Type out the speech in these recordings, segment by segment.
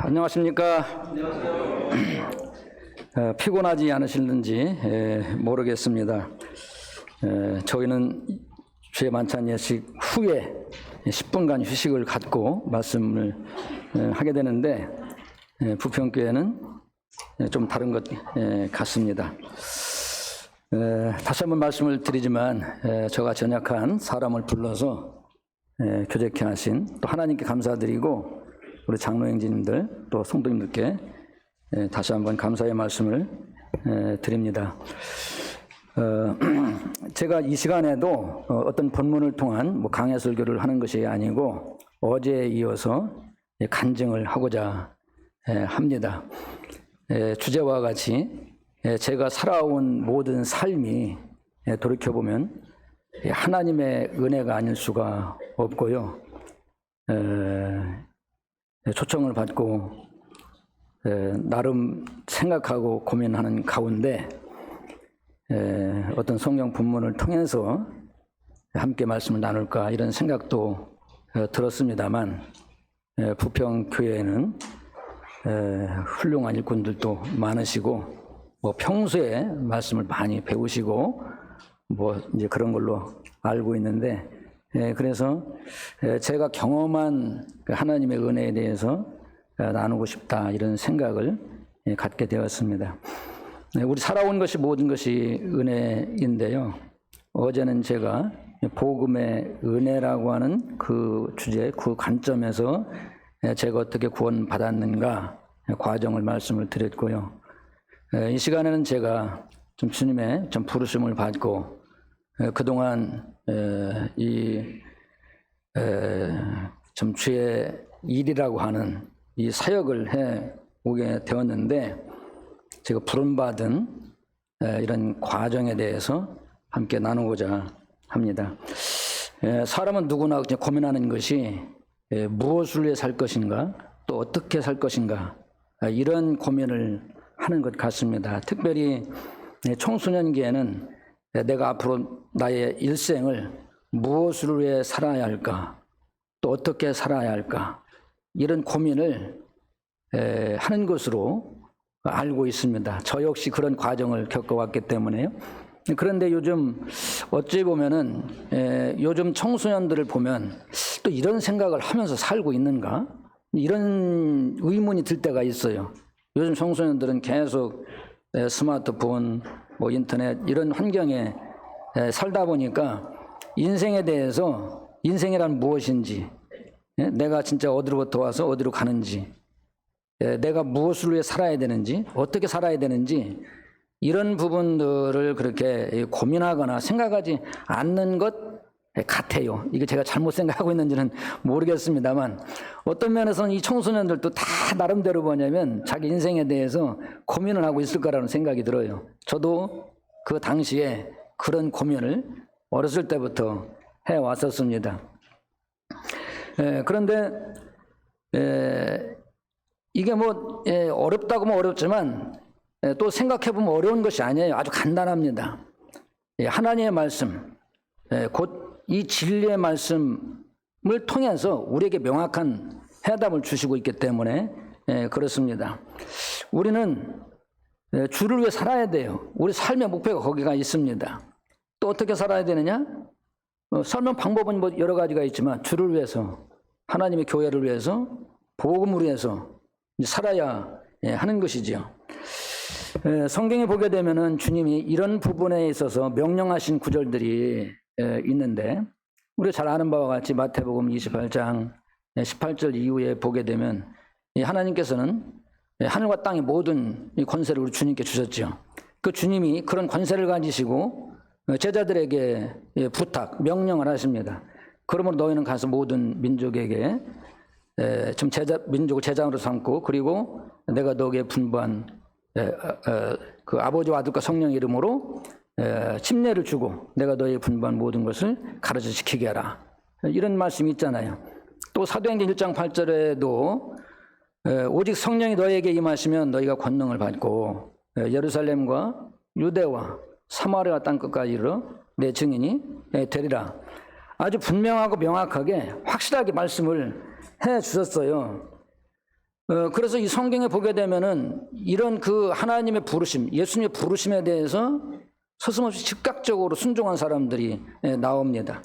안녕하십니까. 피곤하지 않으실는지 모르겠습니다. 저희는 주의 만찬 예식 후에 10분간 휴식을 갖고 말씀을 하게 되는데 부평교회는 좀 다른 것 같습니다. 다시 한번 말씀을 드리지만 저가 전역한 사람을 불러서 교제케 하신 또 하나님께 감사드리고 우리 장로 형제님들 또 성도님들께 다시 한번 감사의 말씀을 드립니다. 제가 이 시간에도 어떤 본문을 통한 강해 설교를 하는 것이 아니고 어제에 이어서 간증을 하고자 합니다. 주제와 같이 제가 살아온 모든 삶이 돌이켜보면 하나님의 은혜가 아닐 수가 없고요. 초청을 받고 나름 생각하고 고민하는 가운데 어떤 성경 본문을 통해서 함께 말씀을 나눌까 이런 생각도 들었습니다만 부평교회에는 훌륭한 일꾼들도 많으시고 평소에 말씀을 많이 배우시고 이제 그런 걸로 알고 있는데 그래서 제가 경험한 하나님의 은혜에 대해서 나누고 싶다 이런 생각을 갖게 되었습니다. 우리 살아온 것이 모든 것이 은혜인데요. 어제는 제가 복음의 은혜라고 하는 그 주제, 그 관점에서 제가 어떻게 구원받았는가 과정을 말씀을 드렸고요. 이 시간에는 제가 좀 주님의 좀 부르심을 받고 그동안 좀 주의 일이라고 하는 이 사역을 해 오게 되었는데 제가 부름받은 이런 과정에 대해서 함께 나누고자 합니다. 사람은 누구나 고민하는 것이 무엇을 위해 살 것인가 또 어떻게 살 것인가 이런 고민을 하는 것 같습니다. 특별히 청소년기에는 내가 앞으로 나의 일생을 무엇을 위해 살아야 할까 또 어떻게 살아야 할까 이런 고민을 하는 것으로 알고 있습니다. 저 역시 그런 과정을 겪어왔기 때문에요. 그런데 요즘 어찌 보면은 요즘 청소년들을 보면 또 이런 생각을 하면서 살고 있는가 이런 의문이 들 때가 있어요. 요즘 청소년들은 계속 스마트폰, 인터넷 이런 환경에 살다 보니까 인생에 대해서 인생이란 무엇인지 내가 진짜 어디로부터 와서 어디로 가는지 내가 무엇을 위해 살아야 되는지 어떻게 살아야 되는지 이런 부분들을 그렇게 고민하거나 생각하지 않는 것 같아요. 이게 제가 잘못 생각하고 있는지는 모르겠습니다만 어떤 면에서는 이 청소년들도 다 나름대로 뭐냐면 자기 인생에 대해서 고민을 하고 있을 거라는 생각이 들어요. 저도 그 당시에 그런 고민을 어렸을 때부터 해왔었습니다. 그런데 이게 어렵다고 하면 어렵지만 또 생각해보면 어려운 것이 아니에요. 아주 간단합니다. 하나님의 말씀, 곧 이 진리의 말씀을 통해서 우리에게 명확한 해답을 주시고 있기 때문에 그렇습니다. 우리는 주를 위해 살아야 돼요. 우리 삶의 목표가 거기가 있습니다. 또 어떻게 살아야 되느냐? 삶의 방법은 여러 가지가 있지만 주를 위해서 하나님의 교회를 위해서 복음을 위해서 살아야 하는 것이지요. 성경에 보게 되면은 주님이 이런 부분에 있어서 명령하신 구절들이 있는데 우리가 잘 아는 바와 같이 마태복음 28장 18절 이후에 보게 되면 하나님께서는 하늘과 땅의 모든 권세를 우리 주님께 주셨죠. 그 주님이 그런 권세를 가지시고 제자들에게 부탁, 명령을 하십니다. 그러므로 너희는 가서 모든 민족에게 좀 민족을 제자로 삼고 그리고 내가 너에게 분부한 그 아버지와 아들과 성령의 이름으로 침례를 주고 내가 너에게 분부한 모든 것을 가르쳐 지키게 하라. 이런 말씀이 있잖아요. 또 사도행전 1장 8절에도 오직 성령이 너에게 임하시면 너희가 권능을 받고 예루살렘과 유대와 사마리아 땅끝까지 이르러 내 증인이 되리라. 아주 분명하고 명확하게 확실하게 말씀을 해 주셨어요. 그래서 이 성경에 보게 되면은 이런 그 하나님의 부르심, 예수님의 부르심에 대해서 서슴없이 즉각적으로 순종한 사람들이 나옵니다.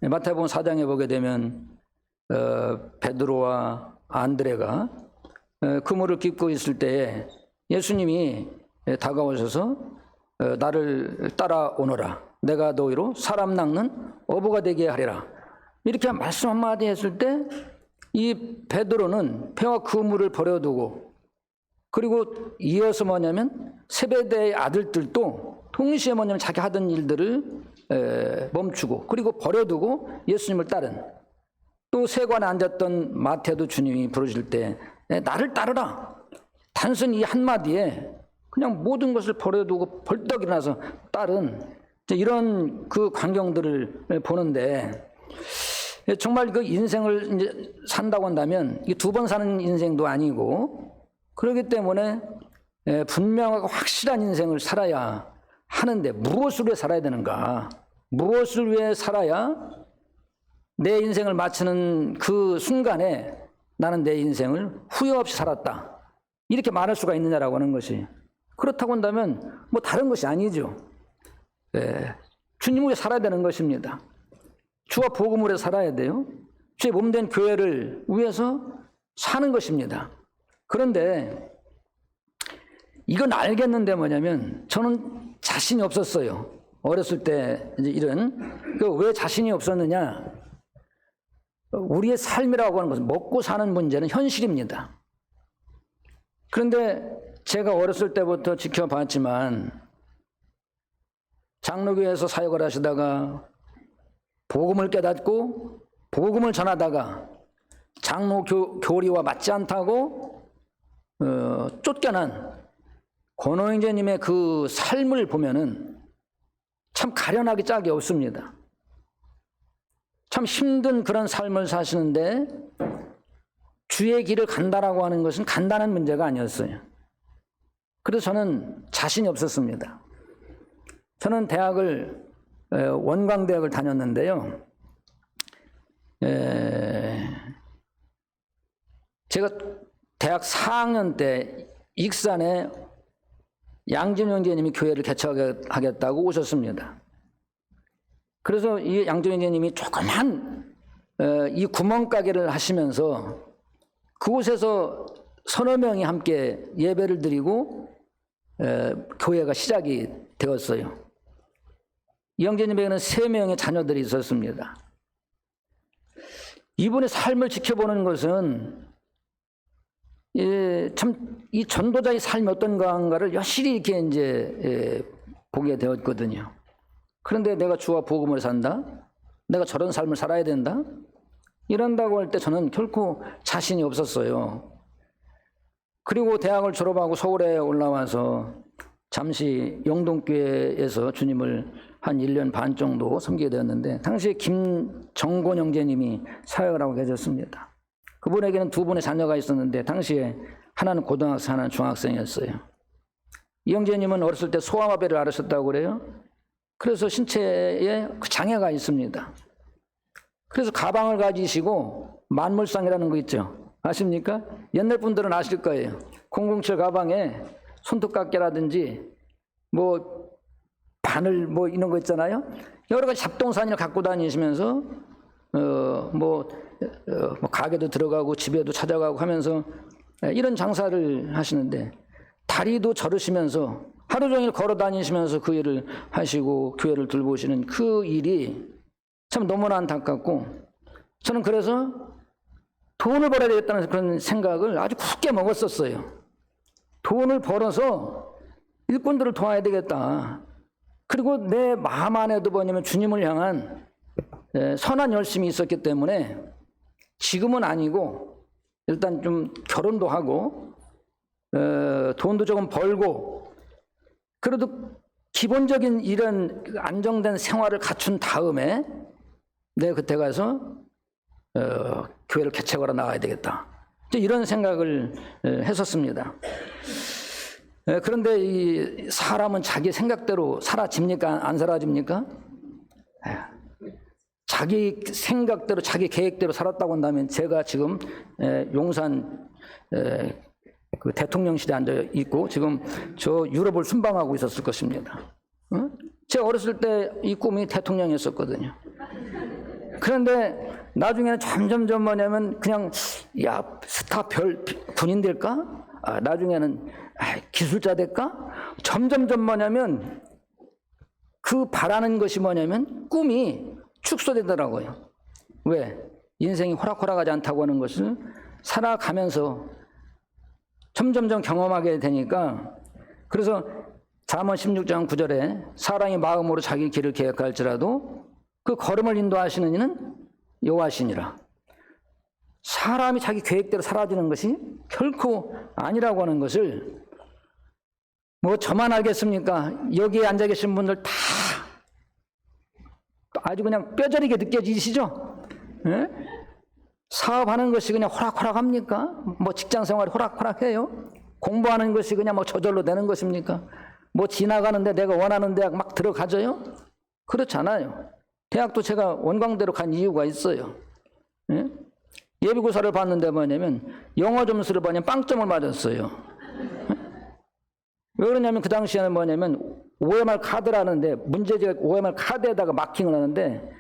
마태복음 4장에 보게 되면 베드로와 안드레가 그물을 깁고 있을 때에 예수님이 다가오셔서 나를 따라오너라. 내가 너희로 사람 낚는 어부가 되게 하리라. 이렇게 말씀 한마디 했을 때 이 베드로는 배와 그물을 버려두고, 그리고 이어서 뭐냐면 세베대의 아들들도 동시에 뭐냐면 자기 하던 일들을 멈추고 그리고 버려두고 예수님을 따른, 또 세관에 앉았던 마태도 주님이 부르실 때 나를 따르라. 단순히 이 한마디에 그냥 모든 것을 버려두고 벌떡 일어나서 따른 이런 그 광경들을 보는데, 정말 그 인생을 이제 산다고 한다면 이 두 번 사는 인생도 아니고, 그렇기 때문에 분명하고 확실한 인생을 살아야 하는데 무엇을 위해 살아야 되는가? 무엇을 위해 살아야 내 인생을 마치는 그 순간에 나는 내 인생을 후회 없이 살았다, 이렇게 말할 수가 있느냐라고 하는 것이, 그렇다고 한다면 뭐 다른 것이 아니죠. 주님을 위해 살아야 되는 것입니다. 주와 복음을 위해 살아야 돼요. 주의 몸된 교회를 위해서 사는 것입니다. 그런데 이건 알겠는데 뭐냐면 저는 자신이 없었어요. 어렸을 때 이제 왜 자신이 없었느냐? 우리의 삶이라고 하는 것은 먹고 사는 문제는 현실입니다. 그런데 제가 어렸을 때부터 지켜봤지만 장로교회에서 사역을 하시다가 복음을 깨닫고 복음을 전하다가 장로 교리와 맞지 않다고 쫓겨난 권호영제님의 그 삶을 보면은 참 가련하기 짝이 없습니다. 참 힘든 그런 삶을 사시는데 주의 길을 간다라고 하는 것은 간단한 문제가 아니었어요. 그래서 저는 자신이 없었습니다. 저는 원광대학을 다녔는데요. 제가 대학 4학년 때 익산에 양진영 형제님이 교회를 개척하겠다고 오셨습니다. 그래서 이 양진영 형제님이 조그만 이 구멍가게를 하시면서 그곳에서 서너 명이 함께 예배를 드리고 교회가 시작이 되었어요. 이 형제님에게는 3명의 자녀들이 있었습니다. 이분의 삶을 지켜보는 것은 참 이 전도자의 삶이 어떤가를 여실히 이렇게 이제 보게 되었거든요. 그런데 내가 주와 복음을 산다? 내가 저런 삶을 살아야 된다? 이런다고 할 때 저는 결코 자신이 없었어요. 그리고 대학을 졸업하고 서울에 올라와서 잠시 영동교회에서 주님을 한 1년 반 정도 섬기게 되었는데, 당시에 김정곤 형제님이 사역을 하고 계셨습니다. 그분에게는 2분의 자녀가 있었는데 당시에 하나는 고등학생, 하나는 중학생이었어요. 이 형제님은 어렸을 때 소아마비를 앓으셨다고 그래요. 그래서 신체에 장애가 있습니다. 그래서 가방을 가지시고 만물상이라는 거 있죠. 아십니까? 옛날 분들은 아실 거예요. 007 가방에 손톱깎이라든지 뭐 바늘 뭐 이런 거 있잖아요. 여러 가지 잡동사니를 갖고 다니시면서 가게도 들어가고 집에도 찾아가고 하면서 이런 장사를 하시는데, 다리도 저르시면서 하루 종일 걸어 다니시면서 그 일을 하시고 교회를 돌보시는 그 일이 참 너무나 안타깝고, 저는 그래서 돈을 벌어야 되겠다는 그런 생각을 아주 굳게 먹었었어요. 돈을 벌어서 일꾼들을 도와야 되겠다. 그리고 내 마음 안에도 뭐냐면 주님을 향한 선한 열심이 있었기 때문에 지금은 아니고 일단 좀 결혼도 하고 돈도 조금 벌고 그래도 기본적인 이런 안정된 생활을 갖춘 다음에 내가 그때 가서 교회를 개척하러 나가야 되겠다, 이런 생각을 했었습니다. 그런데 이 사람은 자기 생각대로 사라집니까? 안 사라집니까? 자기 생각대로 자기 계획대로 살았다고 한다면 제가 지금 용산 그 대통령실에 앉아 있고 지금 저 유럽을 순방하고 있었을 것입니다. 제가 어렸을 때 이 꿈이 대통령이었었거든요. 그런데 나중에는 점점점 뭐냐면 그냥 스타 군인 될까? 나중에는 기술자 될까? 점점점 뭐냐면 그 바라는 것이 뭐냐면 꿈이 축소되더라고요. 왜? 인생이 호락호락하지 않다고 하는 것을 살아가면서 점점점 경험하게 되니까. 그래서 잠언 16장 9절에 사람이 마음으로 자기 길을 계획할지라도 그 걸음을 인도하시는 이는 여호와시니라. 사람이 자기 계획대로 사라지는 것이 결코 아니라고 하는 것을 뭐 저만 알겠습니까? 여기에 앉아 계신 분들 다 아주 그냥 뼈저리게 느껴지시죠? 예? 사업하는 것이 그냥 호락호락합니까? 뭐 직장생활이 호락호락해요? 공부하는 것이 그냥 뭐 저절로 되는 것입니까? 뭐 지나가는데 내가 원하는 대학 막 들어가져요? 그렇잖아요. 대학도 제가 원광대로 간 이유가 있어요. 예? 예비고사를 봤는데 뭐냐면 영어 점수를 보냐면 빵점을 맞았어요. 왜 그러냐면 그 당시에는 뭐냐면 OMR 카드라는데 문제지가 OMR 카드에다가 마킹을 하는데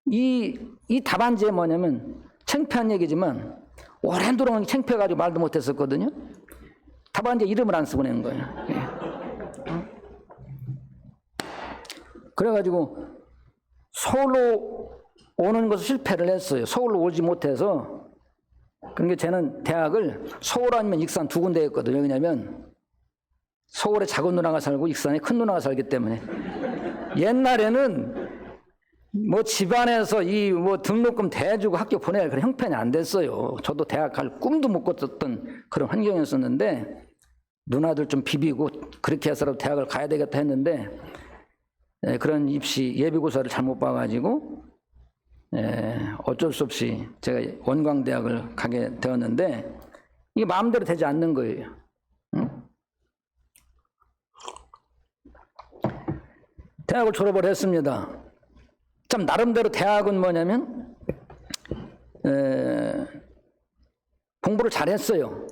이 답안지에 뭐냐면 창피한 얘기지만 오랜 동안 창피해가지고 말도 못했었거든요. 답안지에 이름을 안 쓰고 낸 거예요. 그래가지고 서울로 오는 것을 실패를 했어요. 서울로 오지 못해서. 그러니까 저는 대학을 서울 아니면 익산 두 군데 했거든요. 왜냐면 서울에 작은 누나가 살고 익산에 큰 누나가 살기 때문에. 옛날에는 뭐 집안에서 이 뭐 등록금 대주고 학교 보내야 그런 형편이 안 됐어요. 저도 대학 갈 꿈도 못 꿨었던 그런 환경이었었는데 누나들 좀 비비고 그렇게 해서라도 대학을 가야 되겠다 했는데 그런 입시 예비고사를 잘못 봐가지고 어쩔 수 없이 제가 원광대학을 가게 되었는데 이게 마음대로 되지 않는 거예요. 응? 대학을 졸업을 했습니다. 참 나름대로 대학은 뭐냐면 공부를 잘했어요.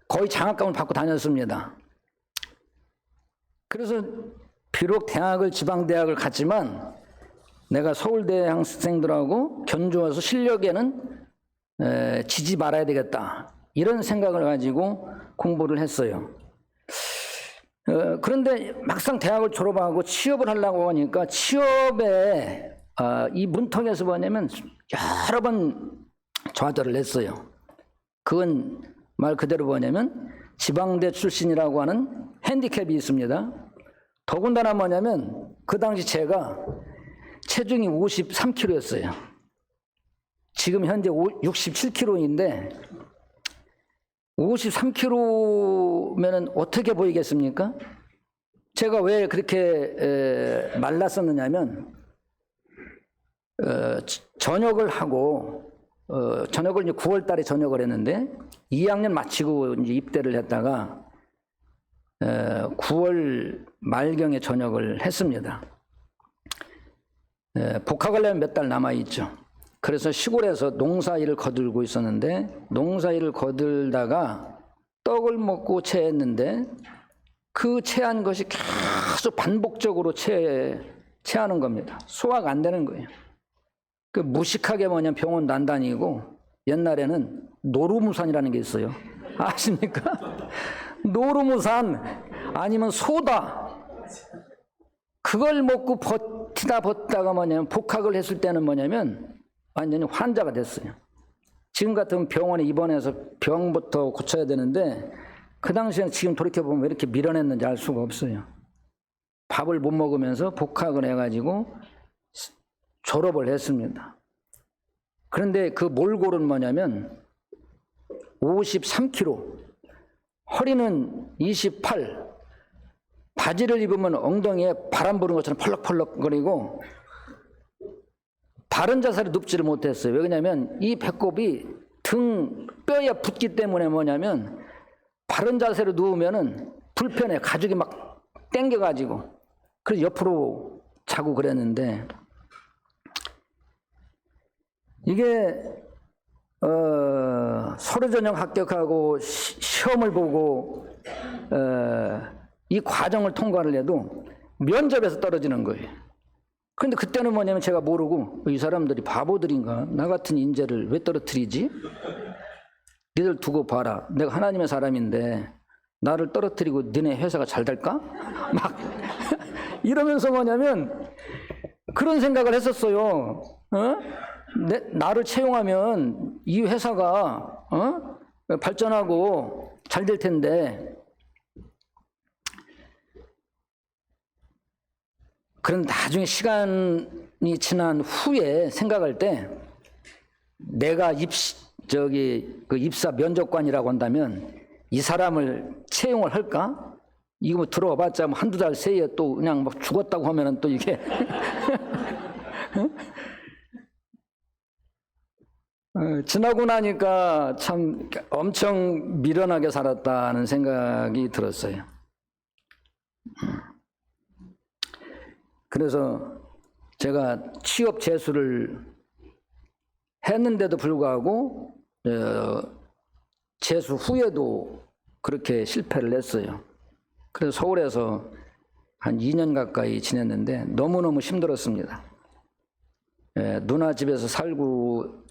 거의 장학금을 받고 다녔습니다. 그래서 비록 대학을 지방대학을 갔지만 내가 서울대 학생들하고 견주어서 실력에는 지지 말아야 되겠다. 이런 생각을 가지고 공부를 했어요. 그런데 막상 대학을 졸업하고 취업을 하려고 하니까 취업에 이 문턱에서 뭐냐면 여러 번 좌절을 했어요. 그건 말 그대로 뭐냐면 지방대 출신이라고 하는 핸디캡이 있습니다. 더군다나 뭐냐면 그 당시 제가 체중이 53kg였어요. 지금 현재 67kg인데 53kg면은 어떻게 보이겠습니까? 제가 왜 그렇게 말랐었느냐면 전역을 하고 전역을 이제 9월 달에 전역을 했는데 2학년 마치고 이제 입대를 했다가 9월 말경에 전역을 했습니다. 복학하려면 몇 달 남아 있죠. 그래서 시골에서 농사일을 거들고 있었는데 농사일을 거들다가 떡을 먹고 체했는데 그 체한 것이 계속 반복적으로 체하는 겁니다. 소화가 안 되는 거예요. 그 무식하게 뭐냐면 병원 난다니고 옛날에는 노루무산이라는 게 있어요. 아십니까? 노루무산 아니면 소다. 그걸 먹고 버티다가 뭐냐면 복학을 했을 때는 뭐냐면 완전히 환자가 됐어요. 지금 같으면 병원에 입원해서 병부터 고쳐야 되는데 그 당시에는 지금 돌이켜보면 왜 이렇게 밀어냈는지 알 수가 없어요. 밥을 못 먹으면서 복학을 해가지고 졸업을 했습니다. 그런데 그 몰골은 뭐냐면 53kg, 허리는 28, 바지를 입으면 엉덩이에 바람 부는 것처럼 펄럭펄럭거리고 바른 자세로 눕지를 못했어요. 왜냐하면 이 배꼽이 등 뼈에 붙기 때문에 뭐냐면 바른 자세로 누우면은 불편해. 가죽이 막 당겨가지고. 그래서 옆으로 자고 그랬는데 이게 서류 전형 합격하고 시험을 보고 이 과정을 통과를 해도 면접에서 떨어지는 거예요. 그런데 그때는 뭐냐면 제가 모르고 이 사람들이 바보들인가? 나 같은 인재를 왜 떨어뜨리지? 니들 두고 봐라. 내가 하나님의 사람인데 나를 떨어뜨리고 너네 회사가 잘 될까? 막 이러면서 뭐냐면 그런 생각을 했었어요. 나를 채용하면 이 회사가 발전하고 잘 될 텐데. 그런 나중에 시간이 지난 후에 생각할 때 내가 입사 면접관이라고 한다면 이 사람을 채용을 할까? 이거 뭐 들어봤자 뭐 한두 달 새에 또 그냥 막 죽었다고 하면은 또 이게 지나고 나니까 참 엄청 미련하게 살았다는 생각이 들었어요. 그래서 제가 취업 재수를 했는데도 불구하고 재수 후에도 그렇게 실패를 했어요. 그래서 서울에서 한 2년 가까이 지냈는데 너무너무 힘들었습니다. 누나 집에서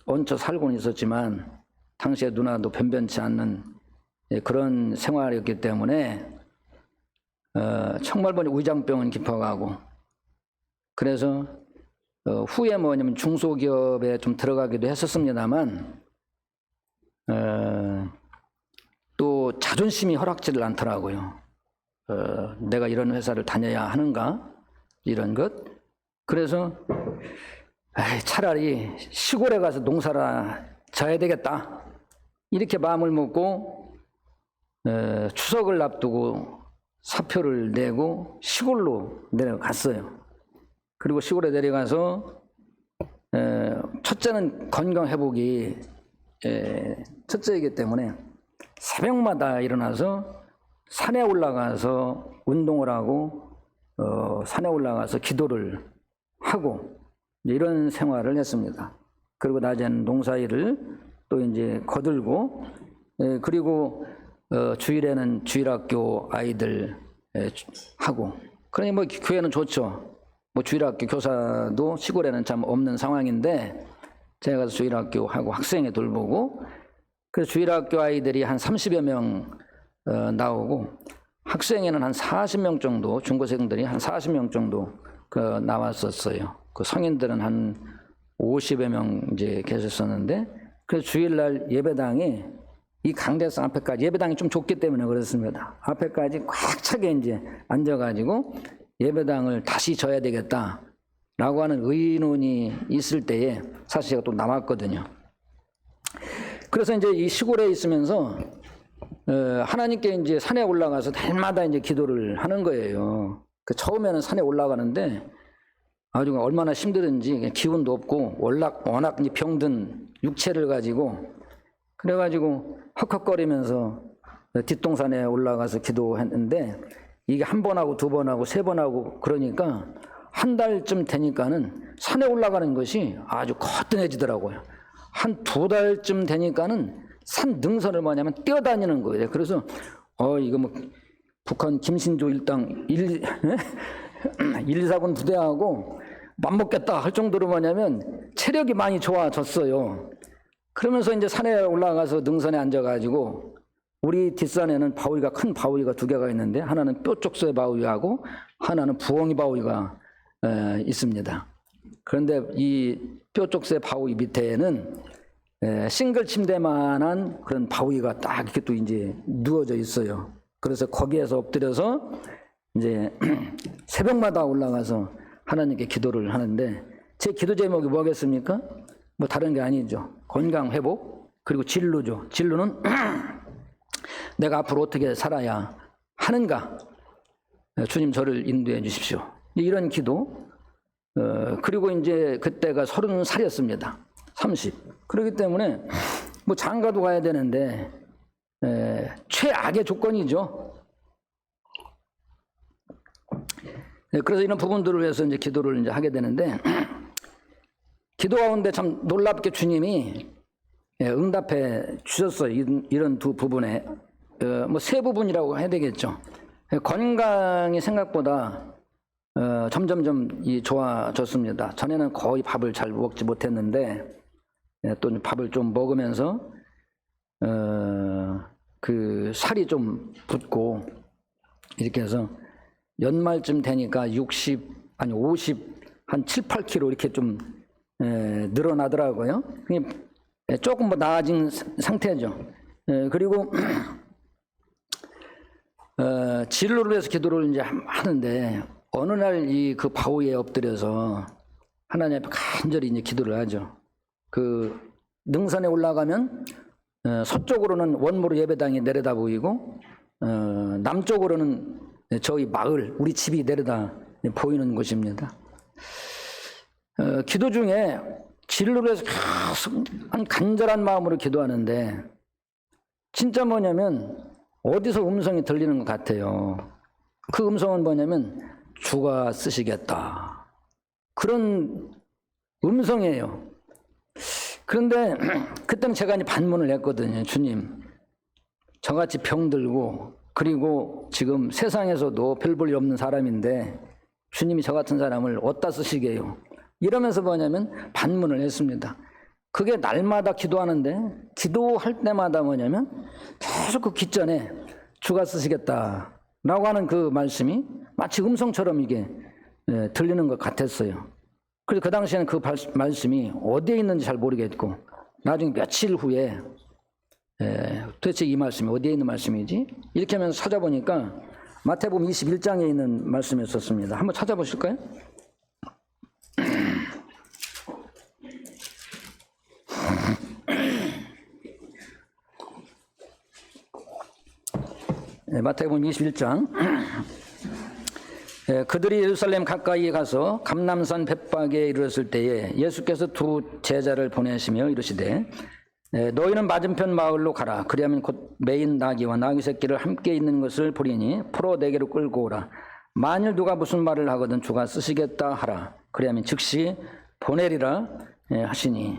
얹혀 살고는 있었지만 당시에 누나도 변변치 않는 그런 생활이었기 때문에 청말번에 위장병은 깊어가고 그래서 후에 뭐냐면 중소기업에 좀 들어가기도 했었습니다만 또 자존심이 허락지를 않더라고요. 내가 이런 회사를 다녀야 하는가 이런 것. 그래서 차라리 시골에 가서 농사라 져야 되겠다 이렇게 마음을 먹고 추석을 앞두고 사표를 내고 시골로 내려갔어요. 그리고 시골에 내려가서 첫째는 건강 회복이 첫째이기 때문에 새벽마다 일어나서 산에 올라가서 운동을 하고 산에 올라가서 기도를 하고 이런 생활을 했습니다. 그리고 낮에는 농사일을 또 이제 거들고 그리고 주일에는 주일학교 아이들 하고 그러니 뭐 교회는 좋죠. 뭐 주일학교 교사도 시골에는 참 없는 상황인데 제가 가서 주일학교 하고 학생회 돌보고 그래서 주일학교 아이들이 한 30여 명 나오고 학생회는 한 40명 정도 중고생들이 한 40명 정도 나왔었어요. 그 성인들은 한 50여 명 이제 계셨었는데 그래서 주일날 예배당이 이 강대상 앞에까지 예배당이 좀 좁기 때문에 그렇습니다. 앞에까지 꽉 차게 이제 앉아가지고 예배당을 다시 져야 되겠다라고 하는 의논이 있을 때에 사실 제가 또 남았거든요. 그래서 이제 이 시골에 있으면서 하나님께 이제 산에 올라가서 날마다 이제 기도를 하는 거예요. 그 처음에는 산에 올라가는데 아주 얼마나 힘들은지 기운도 없고 워낙 이제 병든 육체를 가지고 그래가지고 헉헉거리면서 뒷동산에 올라가서 기도했는데 이게 한 번 하고 두 번 하고 세 번 하고 그러니까 한 달쯤 되니까는 산에 올라가는 것이 아주 거뜬해지더라고요. 한 두 달쯤 되니까는 산 능선을 뭐냐면 뛰어다니는 거예요. 그래서 이거 뭐 북한 김신조 일당 1,2사군 부대하고 맞먹겠다 할 정도로 뭐냐면 체력이 많이 좋아졌어요. 그러면서 이제 산에 올라가서 능선에 앉아가지고 우리 뒷산에는 바위가 큰 바위가 두 개가 있는데 하나는 뾰족새 바위하고 하나는 부엉이 바위가 있습니다. 그런데 이 뾰족새 바위 밑에는 싱글 침대만한 그런 바위가 딱 이렇게 또 이제 누워져 있어요. 그래서 거기에서 엎드려서 이제 새벽마다 올라가서 하나님께 기도를 하는데 제 기도 제목이 뭐겠습니까? 뭐 다른 게 아니죠. 건강 회복 그리고 진로죠. 진로는 내가 앞으로 어떻게 살아야 하는가? 주님 저를 인도해 주십시오. 이런 기도. 그리고 이제 그때가 30살이었습니다. 30. 그렇기 때문에 뭐 장가도 가야 되는데 최악의 조건이죠. 그래서 이런 부분들을 위해서 이제 기도를 이제 하게 되는데 기도 가운데 참 놀랍게 주님이 응답해 주셨어요. 이런 두 부분에 뭐 세 부분이라고 해야 되겠죠. 건강이 생각보다 점점점 좋아졌습니다. 전에는 거의 밥을 잘 먹지 못했는데 또 밥을 좀 먹으면서 그 살이 좀 붙고 이렇게 해서 연말쯤 되니까 50 아니 50 한 7, 8kg 이렇게 좀 늘어나더라고요. 조금 뭐 나아진 상태죠. 그리고 진로를 위해서 기도를 이제 하는데 어느 날 그 바위 위에 엎드려서 하나님 앞에 간절히 이제 기도를 하죠. 그 능선에 올라가면 서쪽으로는 원무로 예배당이 내려다 보이고 남쪽으로는 저희 마을 우리 집이 내려다 보이는 곳입니다. 기도 중에 진로를 해서 계속 간절한 마음으로 기도하는데 진짜 뭐냐면 어디서 음성이 들리는 것 같아요. 그 음성은 뭐냐면 주가 쓰시겠다. 그런 음성이에요. 그런데 그때는 제가 이제 반문을 했거든요. 주님, 저같이 병들고 그리고 지금 세상에서도 별 볼 일 없는 사람인데 주님이 저 같은 사람을 어디다 쓰시게요? 이러면서 뭐냐면 반문을 했습니다. 그게 날마다 기도하는데 기도할 때마다 뭐냐면 계속 그 기전에 주가 쓰시겠다라고 하는 그 말씀이 마치 음성처럼 이게 들리는 것 같았어요. 그래서 그 당시에는 그 말씀이 어디에 있는지 잘 모르겠고 나중에 며칠 후에 도대체 이 말씀이 어디에 있는 말씀이지? 이렇게 하면서 찾아보니까 마태복음 21장에 있는 말씀이었습니다. 한번 찾아보실까요? 마태복음 21장. 그들이 예루살렘 가까이에 가서 감람산 벳박에 이르렀을 때에 예수께서 두 제자를 보내시며 이르시되 너희는 맞은편 마을로 가라. 그리하면 곧 매인 나귀와 나귀 새끼를 함께 있는 것을 보리니 풀어 내게로 끌고 오라. 만일 누가 무슨 말을 하거든 주가 쓰시겠다 하라. 그리하면 즉시 보내리라 하시니.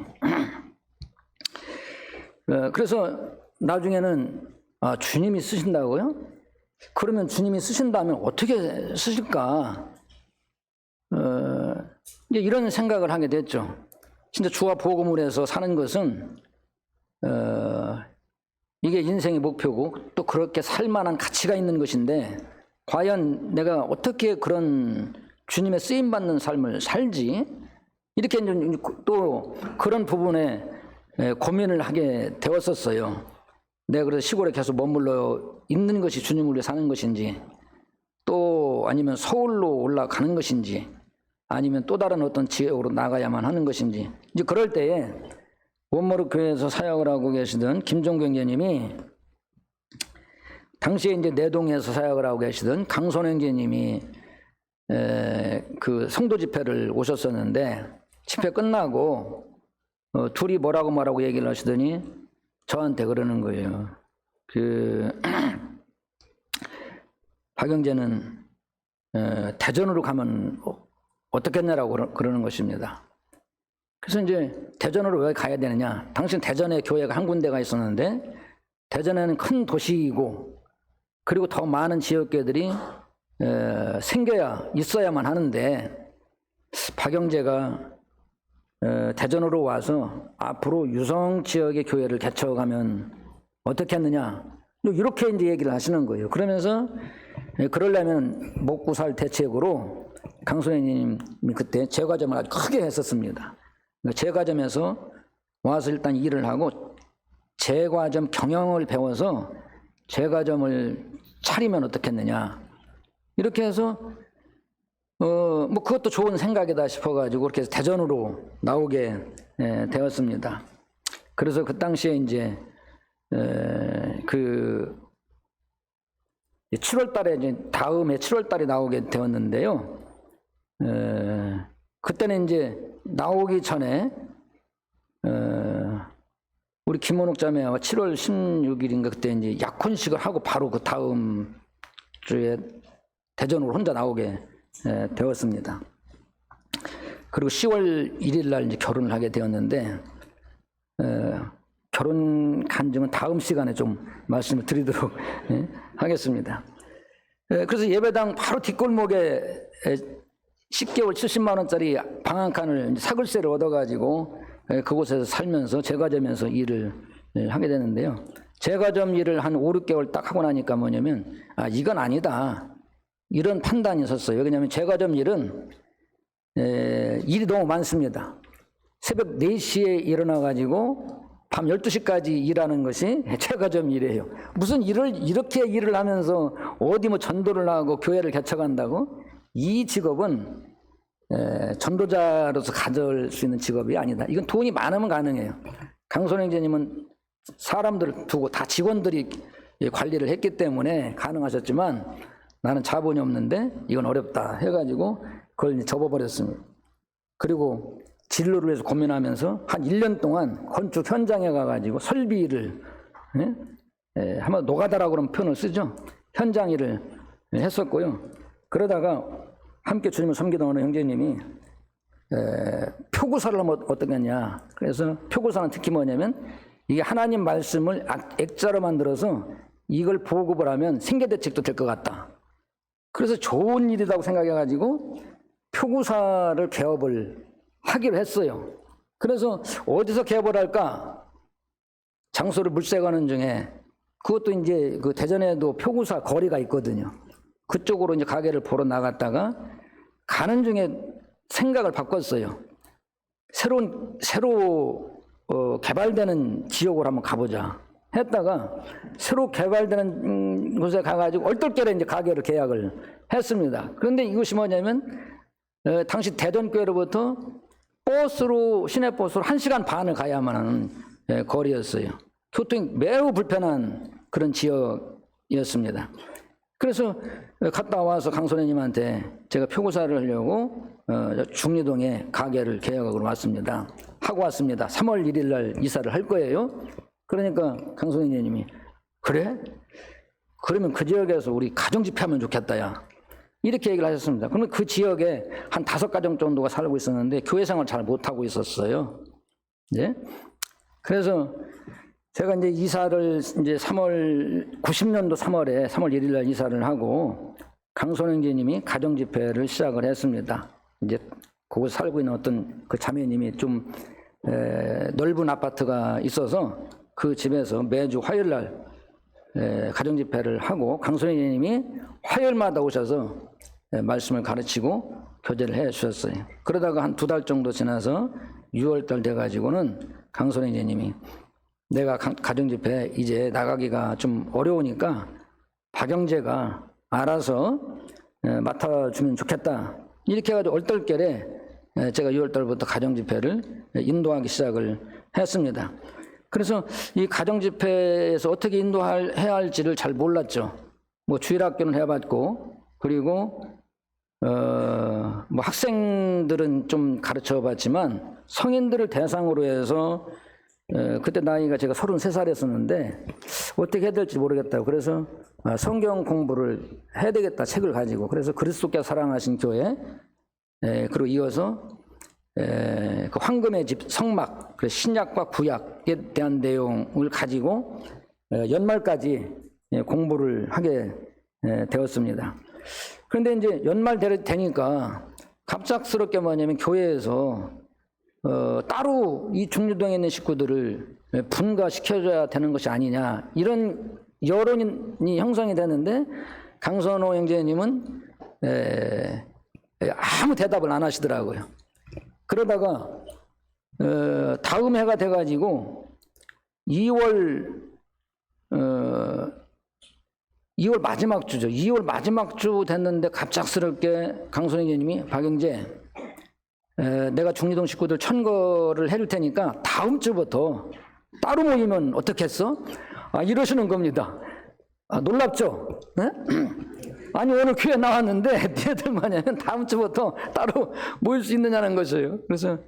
그래서 나중에는 주님이 쓰신다고요? 그러면 주님이 쓰신다면 어떻게 쓰실까? 이제 이런 생각을 하게 됐죠. 진짜 주와 복음을 해서 사는 것은 이게 인생의 목표고 또 그렇게 살 만한 가치가 있는 것인데 과연 내가 어떻게 그런 주님의 쓰임받는 삶을 살지? 이렇게 또 그런 부분에 고민을 하게 되었었어요. 내가 그래서 시골에 계속 머물러 있는 것이 주님을 위해 사는 것인지 또 아니면 서울로 올라가는 것인지 아니면 또 다른 어떤 지역으로 나가야만 하는 것인지 이제 그럴 때에 원모로 교회에서 사역을 하고 계시던 김종경 형제님이 당시에 이제 내동에서 사역을 하고 계시던 강선 형제님이 그 성도 집회를 오셨었는데 집회 끝나고 둘이 뭐라고 말하고 얘기를 하시더니 저한테 그러는 거예요. 박영재는 대전으로 가면 어떻겠냐라고 그러는 것입니다. 그래서 이제 대전으로 왜 가야 되느냐? 당신 대전에 교회가 한 군데가 있었는데 대전에는 큰 도시이고 그리고 더 많은 지역교회들이 생겨야 있어야만 하는데 박영재가 대전으로 와서 앞으로 유성 지역의 교회를 개척하면 어떻겠느냐 이렇게 이제 얘기를 하시는 거예요. 그러면서 그러려면 먹고 살 대책으로 강소연님이 그때 제과점을 아주 크게 했었습니다. 제과점에서 와서 일단 일을 하고 제과점 경영을 배워서 제과점을 차리면 어떻겠느냐 이렇게 해서 뭐 그것도 좋은 생각이다 싶어가지고 그렇게 해서 대전으로 나오게 되었습니다. 그래서 그 당시에 이제 그 7월달에 이제 다음에 7월달에 나오게 되었는데요. 그때는 이제 나오기 전에 우리 김원옥 자매가 7월 16일인가 그때 이제 약혼식을 하고 바로 그 다음 주에 대전으로 혼자 나오게 되었습니다. 그리고 10월 1일 날 이제 결혼을 하게 되었는데 결혼 간증은 다음 시간에 좀 말씀을 드리도록 하겠습니다. 그래서 예배당 바로 뒷골목에 10개월 70만 원짜리 방 한 칸을 사글세를 얻어가지고 그곳에서 살면서 제과점에서 일을 하게 되는데요. 제과점 일을 한 5, 6개월 딱 하고 나니까 뭐냐면 이건 아니다. 이런 판단이 있었어요. 왜냐하면 제과점 일은 일이 너무 많습니다. 새벽 4시에 일어나가지고 밤 12시까지 일하는 것이 제과점 일이에요. 무슨 이렇게 일을 하면서 어디 뭐 전도를 하고 교회를 개척한다고? 이 직업은 전도자로서 가질 수 있는 직업이 아니다. 이건 돈이 많으면 가능해요. 강선영 형제님은 사람들을 두고 다 직원들이 관리를 했기 때문에 가능하셨지만 나는 자본이 없는데 이건 어렵다 해가지고 그걸 접어버렸습니다. 그리고 진로를 위해서 고민하면서 한 1년 동안 건축 현장에 가가지고 설비를 한번 노가다라고 그런 표현을 쓰죠. 현장 일을 했었고요. 그러다가 함께 주님을 섬기던 어느 형제님이 표구사를 하면 어떠겠냐. 그래서 표구사는 특히 뭐냐면 이게 하나님 말씀을 액자로 만들어서 이걸 보급을 하면 생계대책도 될 것 같다. 그래서 좋은 일이라고 생각해가지고 표구사를 개업을 하기로 했어요. 그래서 어디서 개업을 할까? 장소를 물색하는 중에 그것도 이제 그 대전에도 표구사 거리가 있거든요. 그쪽으로 이제 가게를 보러 나갔다가 가는 중에 생각을 바꿨어요. 새로 개발되는 지역으로 한번 가보자 했다가 새로 개발되는 곳에 가가지고 얼떨결에 이제 가게를 계약을 했습니다. 그런데 이것이 뭐냐면 당시 대전교회로부터 버스로 시내버스로 1시간 반을 가야만 하는 거리였어요. 교통이 매우 불편한 그런 지역이었습니다. 그래서 갔다 와서 강선생님한테 제가 표구사를 하려고 중리동에 가게를 계약하고 왔습니다. 하고 왔습니다. 3월 1일 날 이사를 할 거예요. 그러니까 강선생님이 그래? 그러면 그 지역에서 우리 가정집회하면 좋겠다 야. 이렇게 얘기를 하셨습니다. 그러면 그 지역에 한 5가정 정도가 살고 있었는데 교회 생활을 잘 못하고 있었어요. 예? 그래서 제가 이제 이사를 이제 90년도 3월 1일 날 이사를 하고 강선영제님이 가정집회를 시작을 했습니다. 이제 거기서 살고 있는 어떤 그 자매님이 좀 넓은 아파트가 있어서 그 집에서 매주 화요일 날 가정집회를 하고 강선영제님이 화요일마다 오셔서 말씀을 가르치고 교제를 해 주셨어요. 그러다가 한 2달 정도 지나서 6월달 돼가지고는 강선영제님이 내가 가정집회 이제 나가기가 좀 어려우니까 박영재가 알아서 맡아주면 좋겠다. 이렇게 해가지고 얼떨결에 제가 6월달부터 가정집회를 인도하기 시작을 했습니다. 그래서 이 가정집회에서 어떻게 인도해야 할지를 잘 몰랐죠. 뭐 주일학교는 해봤고, 그리고 뭐 학생들은 좀 가르쳐봤지만 성인들을 대상으로 해서 그때 나이가 제가 33살이었었는데 어떻게 해야 될지 모르겠다고 그래서 성경 공부를 해야 되겠다 책을 가지고 그래서 그리스도께서 사랑하신 교회 그리고 이어서 그 황금의 집 성막 신약과 구약에 대한 내용을 가지고 연말까지 공부를 하게 되었습니다. 그런데 이제 연말 되니까 갑작스럽게 뭐냐면 교회에서 따로 이 중류동에 있는 식구들을 분가시켜줘야 되는 것이 아니냐 이런 여론이 형성이 되는데 강선호 형제님은 아무 대답을 안 하시더라고요. 그러다가 다음 해가 돼가지고 2월 마지막 주죠. 2월 마지막 주 됐는데 갑작스럽게 강선호 형제님이 박영재 내가 중리동 식구들 천거를 해줄 테니까 다음 주부터 따로 모이면 어떻겠어? 이러시는 겁니다. 놀랍죠? 네? 아니 오늘 교회 나왔는데 니네들 뭐냐면 다음 주부터 따로 모일 수 있느냐는 것이에요. 그래서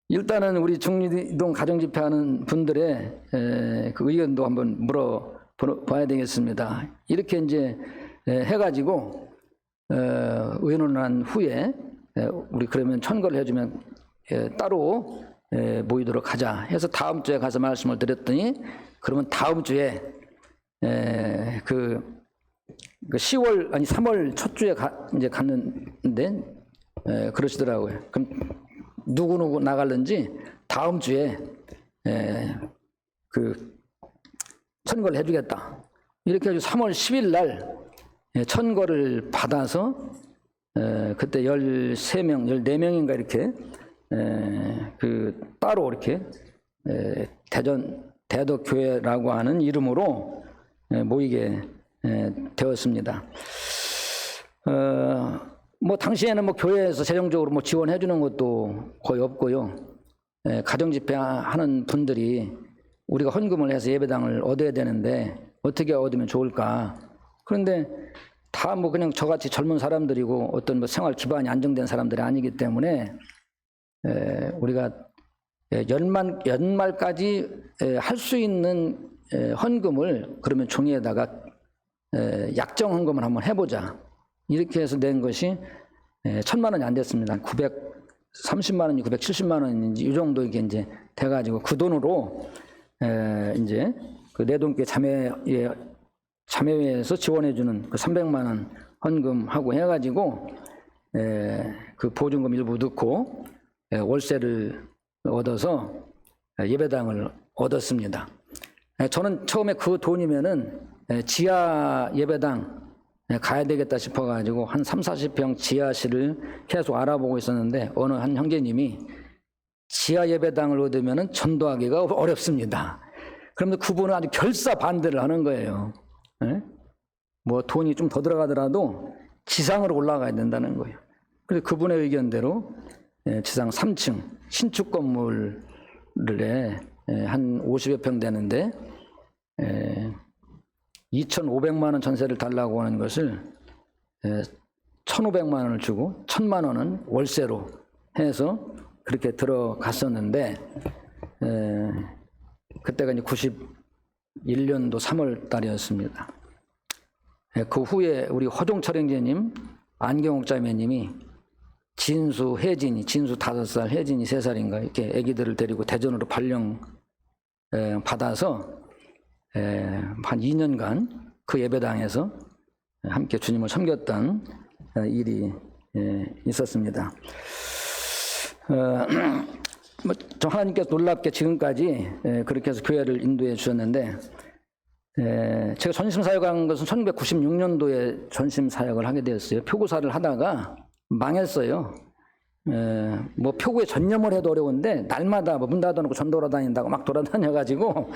일단은 우리 중리동 가정집회하는 분들의 그 의견도 한번 물어봐야 되겠습니다. 이렇게 이제 해가지고 의논을 한 후에 우리 그러면 천거를 해주면 따로 모이도록 하자 해서 다음 주에 가서 말씀을 드렸더니 그러면 다음 주에 그 10월 아니 3월 첫 주에 이제 갔는데 그러시더라고요. 그럼 누구 나갈는지 다음 주에 그 천거를 해주겠다. 이렇게 해서 3월 10일 날 천거를 받아서 그때 13명, 14명인가 이렇게 그 따로 이렇게 대전 대덕교회라고 하는 이름으로 모이게 되었습니다. 뭐 당시에는 뭐 교회에서 재정적으로 뭐 지원해 주는 것도 거의 없고요. 가정 집회하는 분들이 우리가 헌금을 해서 예배당을 얻어야 되는데 어떻게 얻으면 좋을까? 그런데 다 뭐 그냥 저같이 젊은 사람들이고 어떤 뭐 생활 기반이 안정된 사람들이 아니기 때문에 우리가 연말까지 할 수 있는 헌금을 그러면 종이에다가 약정 헌금을 한번 해보자. 이렇게 해서 낸 것이 1,000만 원이 안 됐습니다. 930만 원인지 970만 원인지 이 정도 이게 이제 돼가지고 그 돈으로 이제 그 내돈께 자매회에서 지원해주는 그 300만 원 헌금하고 해가지고 그 보증금 일부 넣고 월세를 얻어서 예배당을 얻었습니다. 저는 처음에 그 돈이면은 지하 예배당 가야 되겠다 싶어가지고 한 30-40평 지하실을 계속 알아보고 있었는데 어느 한 형제님이 지하 예배당을 얻으면은 전도하기가 어렵습니다. 그러면 그분은 아주 결사 반대를 하는 거예요. 뭐 돈이 좀 더 들어가더라도 지상으로 올라가야 된다는 거예요. 그래서 그분의 의견대로 지상 3층 신축 건물에 한 50여 평 되는데 2,500만 원 전세를 달라고 하는 것을 1,500만 원을 주고 1,000만 원은 월세로 해서 그렇게 들어갔었는데 그때가 이제 91년도 3월 달이었습니다. 그 후에 우리 허종철 형제님, 안경옥 자매님이 진수 5살, 혜진이 3살인가 이렇게 아기들을 데리고 대전으로 발령 받아서 한 2년간 그 예배당에서 함께 주님을 섬겼던 일이 있었습니다. 저 하나님께서 놀랍게 지금까지 그렇게 해서 교회를 인도해 주셨는데 제가 전심사역한 것은 1996년도에 전심사역을 하게 되었어요. 표구사를 하다가 망했어요. 뭐 표구에 전념을 해도 어려운데 날마다 뭐 문 닫아놓고 전도로 다닌다고 막 돌아다녀가지고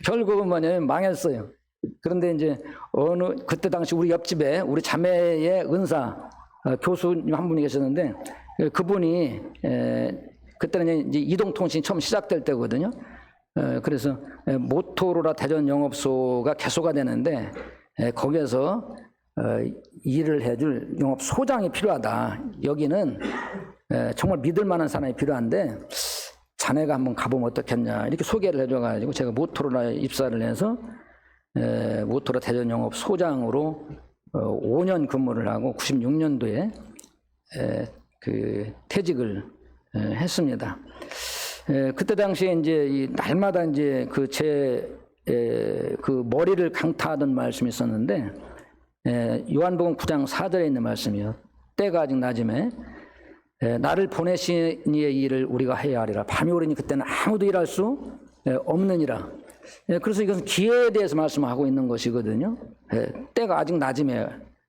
결국은 뭐냐면 망했어요. 그런데 이제 그때 당시 우리 옆집에 우리 자매의 은사 교수님 한 분이 계셨는데 그분이 그때는 이제 이동통신이 처음 시작될 때거든요. 그래서 모토로라 대전 영업소가 개소가 되는데 거기에서 일을 해줄 영업소장이 필요하다. 여기는 정말 믿을 만한 사람이 필요한데 자네가 한번 가보면 어떻겠냐 이렇게 소개를 해줘가지고 제가 모토로라에 입사를 해서 모토로라 대전 영업소장으로 5년 근무를 하고 96년도에 그 퇴직을 했습니다. 그때 당시에 이제 날마다 이제 그 머리를 강타하던 말씀이 있었는데 요한복음 9장 4절에 있는 말씀이요. 때가 아직 낮음에 나를 보내신 이의 일을 우리가 해야 하리라. 밤이 오르니 그때는 아무도 일할 수 없느니라. 그래서 이것은 기회에 대해서 말씀하고 있는 것이거든요. 때가 아직 낮음에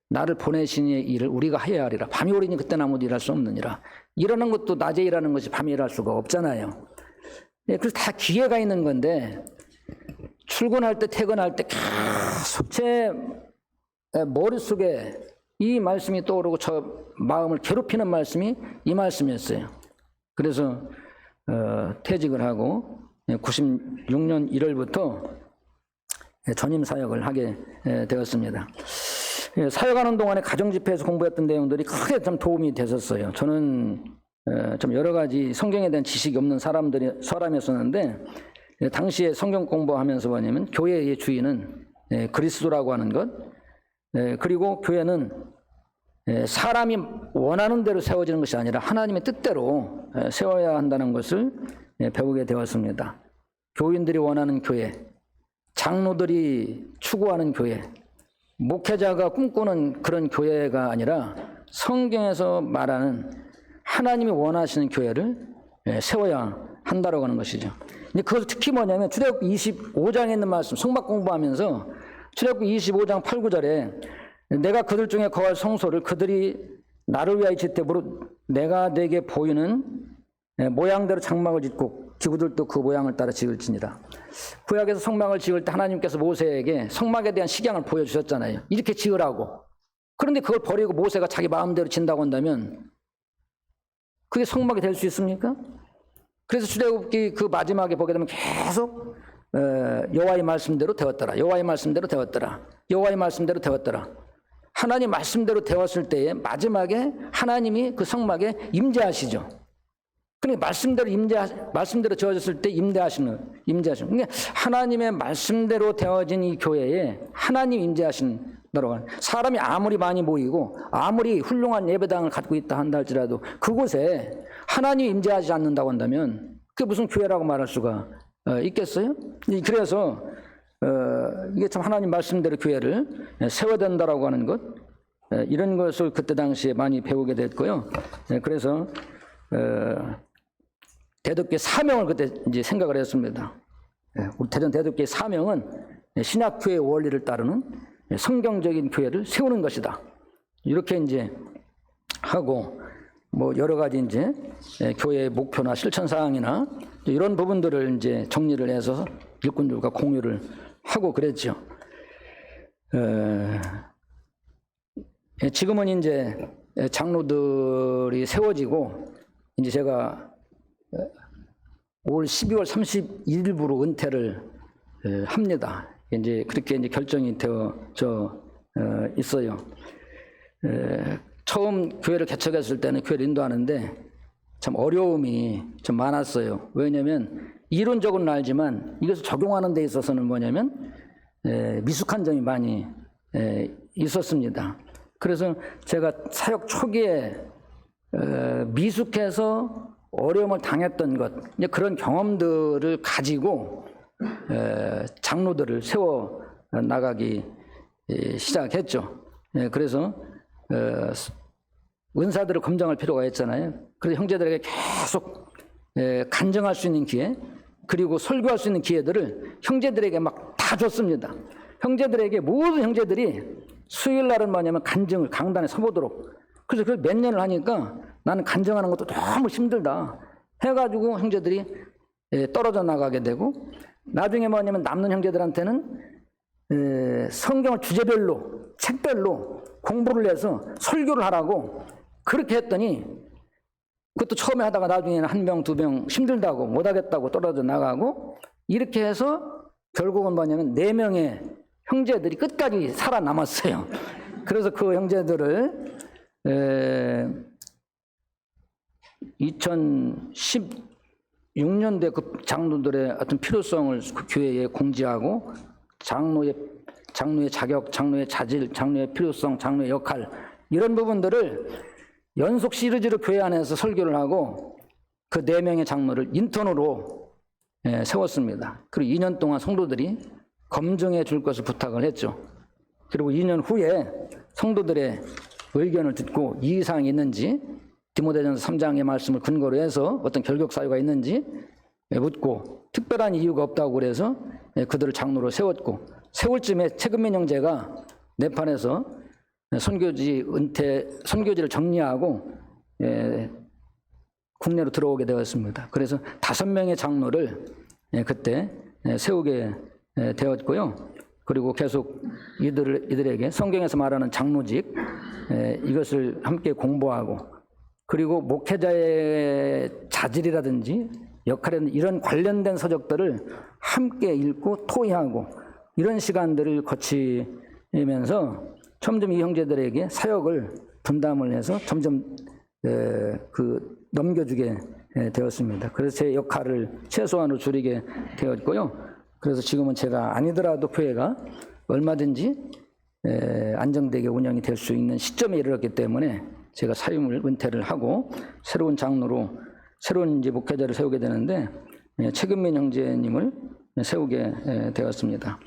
나를 보내신 이의 일을 우리가 해야 하리라. 밤이 오르니 그때는 아무도 일할 수 없느니라. 일하는 것도 낮에 일하는 것이 밤에 일할 수가 없잖아요. 그래서 다 기회가 있는 건데 출근할 때 퇴근할 때 계속 제 머릿속에 이 말씀이 떠오르고 저 마음을 괴롭히는 말씀이 이 말씀이었어요. 그래서 퇴직을 하고 96년 1월부터 전임 사역을 하게 되었습니다. 사역하는 동안에 가정집회에서 공부했던 내용들이 크게 좀 도움이 됐었어요. 저는 좀 여러 가지 성경에 대한 지식이 없는 사람이었었는데 당시에 성경 공부하면서 뭐냐면 교회의 주인은 그리스도라고 하는 것, 그리고 교회는 사람이 원하는 대로 세워지는 것이 아니라 하나님의 뜻대로 세워야 한다는 것을 배우게 되었습니다. 교인들이 원하는 교회, 장로들이 추구하는 교회, 목회자가 꿈꾸는 그런 교회가 아니라 성경에서 말하는 하나님이 원하시는 교회를 세워야 한다고 하는 것이죠. 그것은 특히 뭐냐면 출애굽기 25장에 있는 말씀, 성막 공부하면서 출애굽기 25장 8, 9절에 내가 그들 중에 거할 성소를 그들이 나를 위하여 짓되 내가 내게 보이는 모양대로 장막을 짓고 기구들도 그 모양을 따라 지을지니라. 구약에서 성막을 지을 때 하나님께서 모세에게 성막에 대한 식양을 보여주셨잖아요. 이렇게 지으라고. 그런데 그걸 버리고 모세가 자기 마음대로 짓는다고 한다면 그게 성막이 될 수 있습니까? 그래서 출애굽기 그 마지막에 보게 되면 계속 여호와의 말씀대로 되었더라. 여호와의 말씀대로 되었더라. 여호와의 말씀대로 되었더라. 하나님 말씀대로 되었을 때에 마지막에 하나님이 그 성막에 임재하시죠. 그러니까 말씀대로 지어졌을 때 임재하시는. 그러니까 하나님의 말씀대로 되어진 이 교회에 하나님 임재하신다고 하는. 사람이 아무리 많이 모이고 아무리 훌륭한 예배당을 갖고 있다 한다 할지라도 그곳에 하나님이 임재하지 않는다고 한다면 그게 무슨 교회라고 말할 수가 있겠어요? 그래서 이게 참 하나님 말씀대로 교회를 세워야 된다라고 하는 것, 이런 것을 그때 당시에 많이 배우게 됐고요. 그래서 대덕교회 사명을 그때 이제 생각을 했습니다. 우리 대전 대덕교회 사명은 신약교회의 원리를 따르는 성경적인 교회를 세우는 것이다. 이렇게 이제 하고 뭐 여러 가지 이제 교회의 목표나 실천 사항이나 이런 부분들을 이제 정리를 해서 일꾼들과 공유를 하고 그랬죠. 지금은 이제 장로들이 세워지고 이제 제가 올 12월 31일부로 은퇴를 합니다. 이제 그렇게 이제 결정이 되어져 있어요. 처음 교회를 개척했을 때는 교회를 인도하는데 참 어려움이 좀 많았어요. 왜냐하면 이론적으로는 알지만 이것을 적용하는 데 있어서는 뭐냐면 미숙한 점이 많이 있었습니다. 그래서 제가 사역 초기에 미숙해서 어려움을 당했던 것, 그런 경험들을 가지고 장로들을 세워 나가기 시작했죠. 그래서 은사들을 검증할 필요가 있잖아요. 그래서 형제들에게 계속 간증할 수 있는 기회, 그리고 설교할 수 있는 기회들을 형제들에게 막 다 줬습니다. 모든 형제들이 수요일 날은 뭐냐면 간증을 강단에 서보도록. 그래서 그걸 몇 년을 하니까 나는 간증하는 것도 너무 힘들다 해가지고 형제들이 떨어져 나가게 되고, 나중에 뭐냐면 남는 형제들한테는 성경을 주제별로 책별로 공부를 해서 설교를 하라고 그렇게 했더니 그것도 처음에 하다가 나중에는 한 명, 두 명 힘들다고 못하겠다고 떨어져 나가고, 이렇게 해서 결국은 뭐냐면 4명의 형제들이 끝까지 살아남았어요. 그래서 그 형제들을 2016년도에 그 장로들의 어떤 필요성을 그 교회에 공지하고 장로의 자격, 장로의 자질, 장로의 필요성, 장로의 역할, 이런 부분들을 연속 시리즈로 교회 안에서 설교를 하고 그 4명의 장로를 인턴으로 세웠습니다. 그리고 2년 동안 성도들이 검증해 줄 것을 부탁을 했죠. 그리고 2년 후에 성도들의 의견을 듣고 이의사항이 있는지, 디모데전서 3장의 말씀을 근거로 해서 어떤 결격 사유가 있는지 묻고, 특별한 이유가 없다고 그래서 그들을 장로로 세웠고, 세울 쯤에 최근민 형제가 네팔에서 선교지를 정리하고 국내로 들어오게 되었습니다. 그래서 5명의 장로를 그때 세우게 되었고요. 그리고 계속 이들에게 성경에서 말하는 장로직, 이것을 함께 공부하고, 그리고 목회자의 자질이라든지 역할이라든지 이런 관련된 서적들을 함께 읽고 토의하고, 이런 시간들을 거치면서 점점 이 형제들에게 사역을 분담을 해서 점점 넘겨주게 되었습니다. 그래서 제 역할을 최소한으로 줄이게 되었고요. 그래서 지금은 제가 아니더라도 교회가 얼마든지 안정되게 운영이 될 수 있는 시점에 이르렀기 때문에 제가 사임을 은퇴를 하고 새로운 장로로 새로운 이제 목회자를 세우게 되는데, 최근민 형제님을 세우게 되었습니다.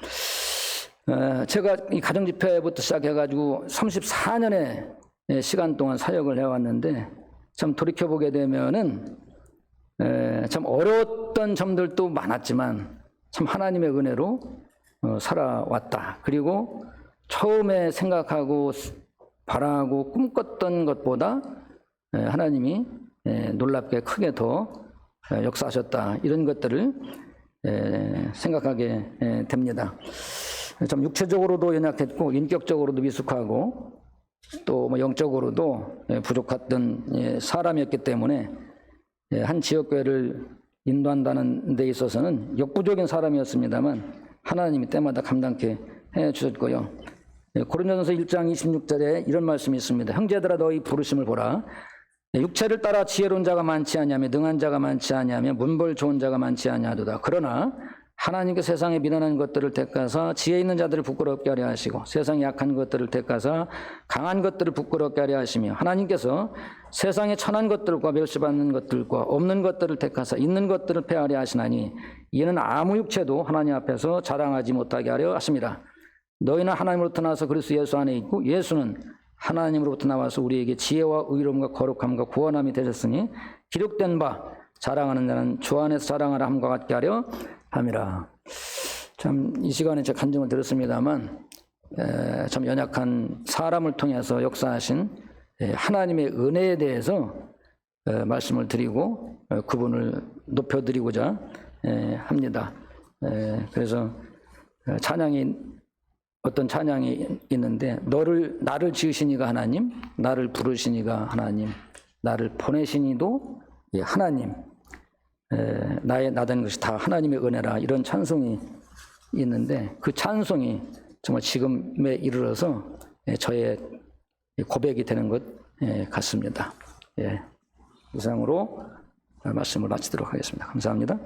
제가 이 가정집회부터 시작해가지고 34년의 시간 동안 사역을 해왔는데 참 돌이켜보게 되면은 참 어려웠던 점들도 많았지만 참 하나님의 은혜로 살아왔다. 그리고 처음에 생각하고 바라고 꿈꿨던 것보다 하나님이 놀랍게 크게 더 역사하셨다. 이런 것들을 생각하게 됩니다. 참 육체적으로도 연약했고 인격적으로도 미숙하고 또 뭐 영적으로도 부족했던 사람이었기 때문에 한 지역교회를 인도한다는 데 있어서는 역부족인 사람이었습니다만 하나님이 때마다 감당케 해주셨고요. 고린도전서 1장 26절에 이런 말씀이 있습니다. 형제들아 너희 부르심을 보라. 육체를 따라 지혜로운 자가 많지 아니하며 능한 자가 많지 아니하며 문벌 좋은 자가 많지 아니하도다. 그러나 하나님께 세상에 미련한 것들을 택하사 지혜 있는 자들을 부끄럽게 하려 하시고 세상에 약한 것들을 택하사 강한 것들을 부끄럽게 하려 하시며 하나님께서 세상에 천한 것들과 멸시받는 것들과 없는 것들을 택하사 있는 것들을 패하려 하시나니 이는 아무 육체도 하나님 앞에서 자랑하지 못하게 하려 하심이라. 너희는 하나님으로부터 나와서 그리스도 예수 안에 있고 예수는 하나님으로부터 나와서 우리에게 지혜와 의로움과 거룩함과 구원함이 되셨으니 기록된 바 자랑하는 자는 주 안에서 자랑하라 함과 같게 하려 함이라. 참 이 시간에 제가 간증을 들었습니다만 참 연약한 사람을 통해서 역사하신 하나님의 은혜에 대해서 말씀을 드리고 그분을 높여드리고자 합니다. 그래서 어떤 찬양이 있는데 나를 지으시니가 하나님, 나를 부르시니가 하나님, 나를 보내시니도 하나님, 나된 것이 다 하나님의 은혜라, 이런 찬송이 있는데 그 찬송이 정말 지금에 이르러서 저의 고백이 되는 것 같습니다. 이상으로 말씀을 마치도록 하겠습니다. 감사합니다.